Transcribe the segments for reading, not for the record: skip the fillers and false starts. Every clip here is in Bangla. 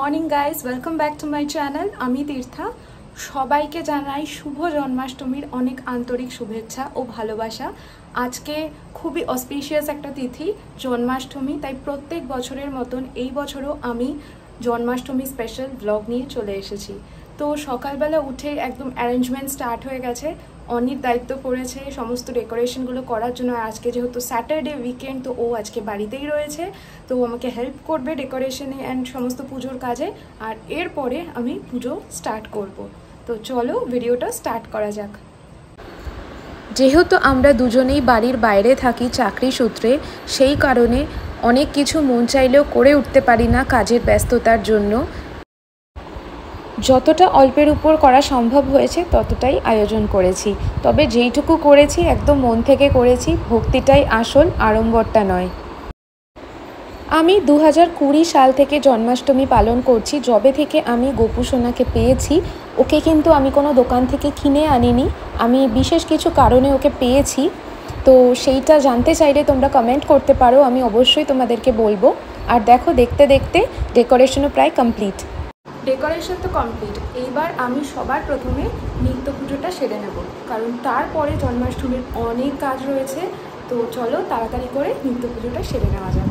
Morning guys, welcome back to my channel. আমি তীর্থা। সবাইকে জানাই শুভ জন্মাষ্টমীর অনেক আন্তরিক শুভেচ্ছা ও ভালোবাসা। আজকে খুবই অসপিশিয়াস একটা তিথি, জন্মাষ্টমী। তাই প্রত্যেক বছরের মতন এই বছরও আমি জন্মাষ্টমী স্পেশাল ব্লগ নিয়ে চলে এসেছি। তো সকালবেলা উঠে একদম অ্যারেঞ্জমেন্ট স্টার্ট হয়ে গেছে। অনেক দায়িত্ব পড়েছে সমস্ত ডেকোরেশনগুলো করার জন্য। আজকে যেহেতু স্যাটারডে উইকেন্ড, তো ও আজকে বাড়িতেই রয়েছে, তো ও আমাকে হেল্প করবে ডেকোরেশনে অ্যান্ড সমস্ত পুজোর কাজে। আর এরপরে আমি পুজো স্টার্ট করব। তো চলো ভিডিওটা স্টার্ট করা যাক। যেহেতু আমরা দুজনেই বাড়ির বাইরে থাকি চাকরি সূত্রে, সেই কারণে অনেক কিছু মন চাইলেও করে উঠতে পারি না কাজের ব্যস্ততার জন্য। যতটা অল্পের উপর করা সম্ভব হয়েছে ততটাই আয়োজন করেছি। তবে যেইটুকু করেছি একদম মন থেকে করেছি, ভক্তিটাই আসল, আড়ম্বরটা নয়। আমি 2020 সাল থেকে জন্মাষ্টমী পালন করছি। যবে থেকে আমি গোপু সোনাকে পেয়েছি, ওকে কিন্তু আমি কোনো দোকান থেকে কিনে আনিনি, আমি বিশেষ কিছু কারণে ওকে পেয়েছি। তো সেইটা জানতে চাইলে তোমরা কমেন্ট করতে পারো, আমি অবশ্যই তোমাদেরকে বলবো। আর দেখো, দেখতে দেখতে ডেকোরেশনও প্রায় কমপ্লিট। ডেকোরেশন তো কমপ্লিট। এইবার আমি সবার প্রথমে নিত্য পুজোটা সেরে নেব, কারণ তারপরে জন্মাষ্টমীর অনেক কাজ রয়েছে। তো চলো তাড়াতাড়ি করে নিত্য পুজোটা সেরে নেওয়া যাক।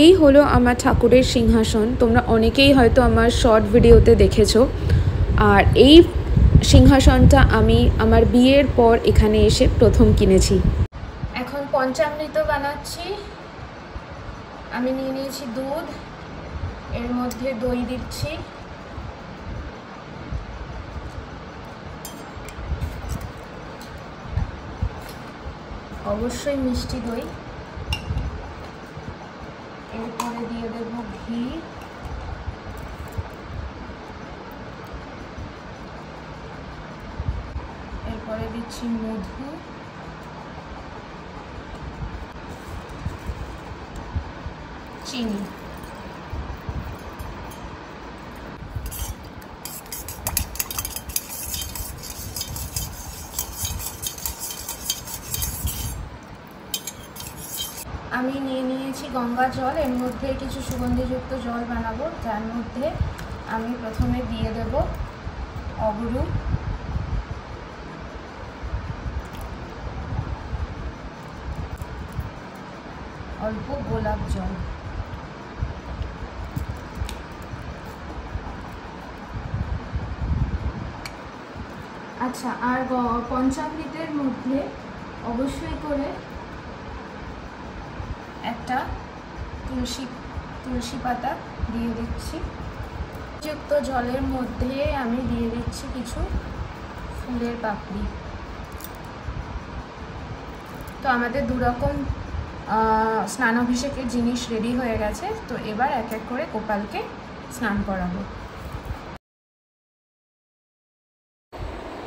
এই হলো আমার ঠাকুরের সিংহাসন। তোমরা অনেকেই হয়তো আমার শর্ট ভিডিওতে দেখেছো। আর এই সিংহাসনটা আমি আমার বিয়ের পর এখানে এসে প্রথম কিনেছি। এখন পঞ্চামৃত বানাচ্ছি। আমি নিয়ে নিয়েছি দুধ, এর মধ্যে দই দিচ্ছি। অবশ্যই মিষ্টি দই। এরপরে দিয়ে দেব ঘি, এরপরে দিচ্ছি মধু, চিনি। আমি নিয়ে নিয়েছি গঙ্গা জল। এর মধ্যে কিছু সুগন্ধিযুক্ত জল বানাবো, যার মধ্যে আমি প্রথমে দিয়ে দেব অগুরু, অল্প গোলাপ জল। আচ্ছা, আর পঞ্চামৃতের মধ্যে অবশ্যই করে একটা তুলসী পাতা দিয়ে দিচ্ছি। যুক্ত জলের মধ্যে আমি দিয়ে দিচ্ছি কিছু ফুলের পাপড়ি। তো আমাদের দুরকম স্নানাভিষেকের জিনিস রেডি হয়ে গেছে। তো এবার এক এক করে গোপালকে স্নান করাবো।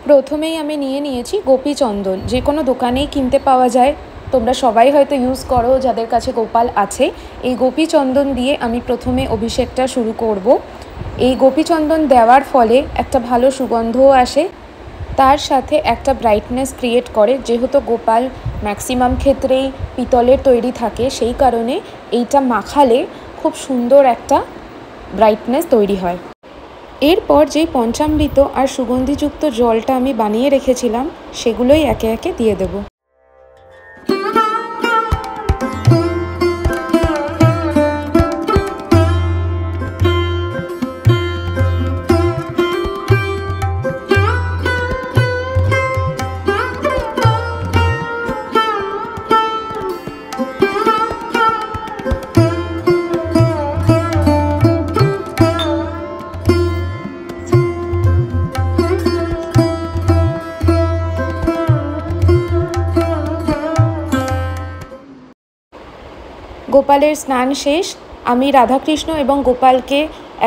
প্রথমেই আমি নিয়ে নিয়েছি গোপী চন্দন। যে কোনো দোকানেই কিনতে পাওয়া যায়, তোমরা সবাই হয়তো ইউজ করো যাদের কাছে গোপাল আছে। এই গোপী চন্দন দিয়ে আমি প্রথমে অভিষেকটা শুরু করব। এই গোপী চন্দন দেওয়ার ফলে একটা ভালো সুগন্ধও আসে, তার সাথে একটা ব্রাইটনেস ক্রিয়েট করে। যেহেতু গোপাল ম্যাক্সিমাম ক্ষেত্রেই পিতলের তৈরি থাকে, সেই কারণে এইটা মাখালে খুব সুন্দর একটা ব্রাইটনেস তৈরি হয়। এরপর যেই পঞ্চামৃত আর সুগন্ধিযুক্ত জলটা আমি বানিয়ে রেখেছিলাম, সেগুলোই একে একে দিয়ে দেব। গোপালের স্নান শেষ। আমি রাধাকৃষ্ণ এবং গোপালকে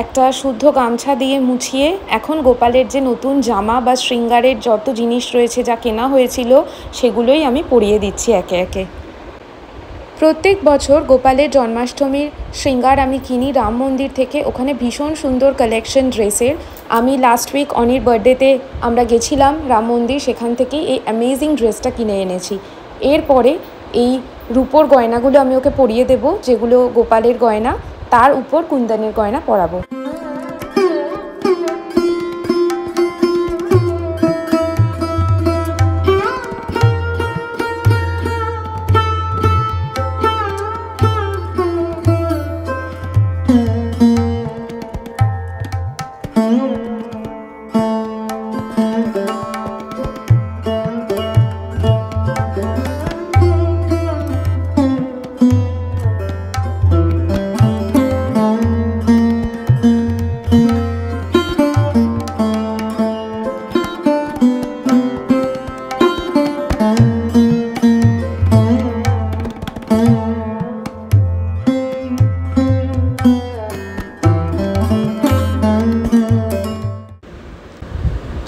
একটা শুদ্ধ গামছা দিয়ে মুছিয়ে এখন গোপালের যে নতুন জামা বা শৃঙ্গারের যত জিনিস রয়েছে যা কেনা হয়েছিল, সেগুলোই আমি পরিয়ে দিচ্ছি একে একে। প্রত্যেক বছর গোপালের জন্মাষ্টমীর শৃঙ্গার আমি কিনি রাম মন্দির থেকে। ওখানে ভীষণ সুন্দর কালেকশন ড্রেসের। আমি লাস্ট উইক অনির বার্থডেতে আমরা গেছিলাম রাম মন্দির, সেখান থেকেই এই অ্যামেজিং ড্রেসটা কিনে এনেছি। এরপরে এই রূপোর গয়নাগুলো আমি ওকে পরিয়ে দেব, যেগুলো গোপালের গয়না, তার উপর কুন্দনের গয়না পরাবো।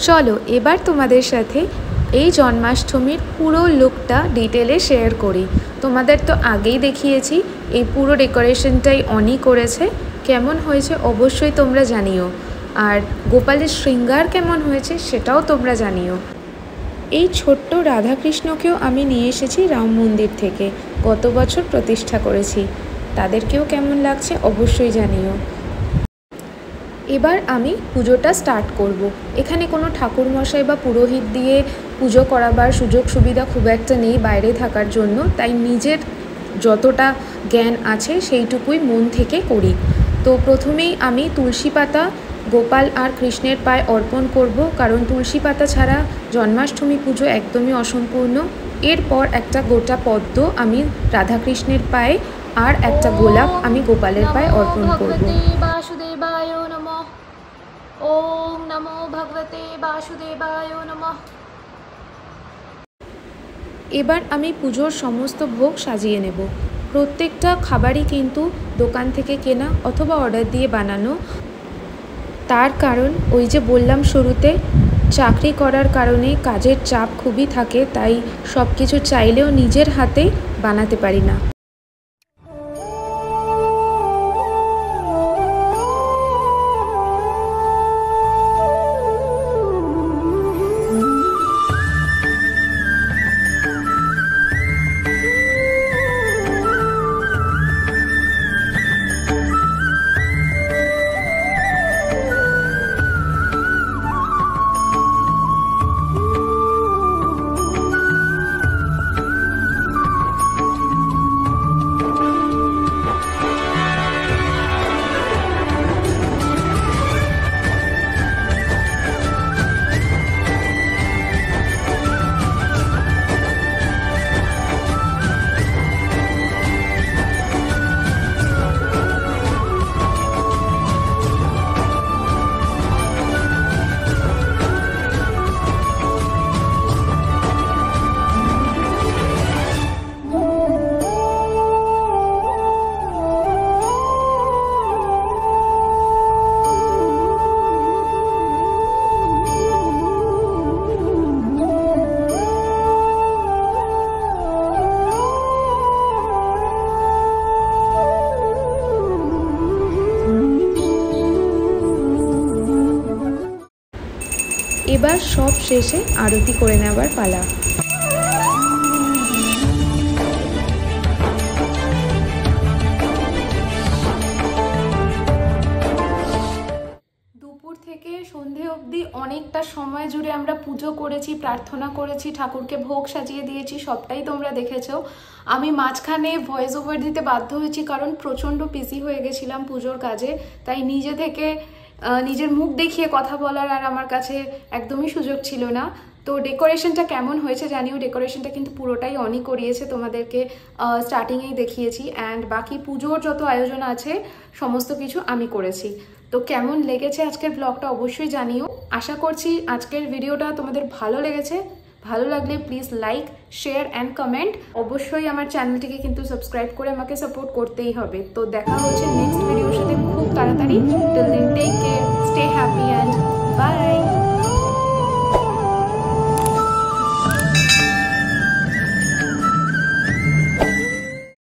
চলো এবার তোমাদের সাথে এই জন্মাষ্টমীর পুরো লুকটা ডিটেলে শেয়ার করি। তোমাদের তো আগেই দেখিয়েছি, এই পুরো ডেকোরেশনটাই অনি করেছে। কেমন হয়েছে অবশ্যই তোমরা জানিও, আর গোপালের শৃঙ্গার কেমন হয়েছে সেটাও তোমরা জানিও। এই ছোট্ট রাধাকৃষ্ণকেও আমি নিয়ে এসেছি রাম মন্দির থেকে, গত বছর প্রতিষ্ঠা করেছি। তাদেরকেও কেমন লাগছে অবশ্যই জানিও। এবার আমি পুজোটা স্টার্ট করব। এখানে কোনো ঠাকুরমশাই বা পুরোহিত দিয়ে পুজো করাবার সুযোগ সুবিধা খুব একটা নেই বাইরে থাকার জন্য, তাই নিজের যতটা জ্ঞান আছে সেইটুকুই মন থেকে করি। তো প্রথমেই আমি তুলসী পাতা গোপাল আর কৃষ্ণের পায়ে অর্পণ করব, কারণ তুলসী পাতা ছাড়া জন্মাষ্টমী পুজো একদমই অসম্পূর্ণ। এরপর একটা গোটা পদ্ম আমি রাধাকৃষ্ণের পায়ে আর একটা গোলাপ আমি গোপালের পায়ে অর্পণ করব। বাসুদেবায় নমঃ। ওম নমো ভগবতে বাসুদেবায় নমঃ। এবার আমি পুজোর সমস্ত ভোগ সাজিয়ে নেব। প্রত্যেকটা খাবারই কিন্তু দোকান থেকে কেনা অথবা অর্ডার দিয়ে বানানো। তার কারণ ওই যে বললাম শুরুতে, চাকরি করার কারণে কাজের চাপ খুবই থাকে, তাই সব কিছু চাইলেও নিজের হাতে বানাতে পারি না। এবার সব শেষে আরতি করে নেবার পালা। দুপুর থেকে সন্ধে অবধি অনেকটা সময় জুড়ে আমরা পুজো করেছি, প্রার্থনা করেছি, ঠাকুরকে ভোগ সাজিয়ে দিয়েছি, সবটাই তোমরা দেখেছো। আমি মাঝখানে ভয়েস ওভার দিতে বাধ্য হয়েছি, কারণ প্রচণ্ড বিজি হয়ে গেছিলাম পুজোর কাজে, তাই নিজে থেকে নিজের মুখ দেখিয়ে কথা বলার আর আমার কাছে একদমই সুযোগ ছিল না। তো ডেকোরেশনটা কেমন হয়েছে জানিও। ডেকোরেশনটা কিন্তু পুরোটাই অনি করিয়েছে, তোমাদেরকে স্টার্টিংয়েই দেখিয়েছি। অ্যান্ড বাকি পুজোর যত আয়োজন আছে সমস্ত কিছু আমি করেছি। তো কেমন লেগেছে আজকের ব্লগটা অবশ্যই জানিও। আশা করছি আজকের ভিডিওটা তোমাদের ভালো লেগেছে। ভালো লাগলে please like, share and comment. অবশ্যই আমার চ্যানেলটিকে কিন্তু সাবস্ক্রাইব করে আমাকে সাপোর্ট করতেই হবে। তো দেখা হচ্ছে নেক্সট ভিডিওর সাথে খুব তাড়াতাড়ি। Till then take care, stay happy and by.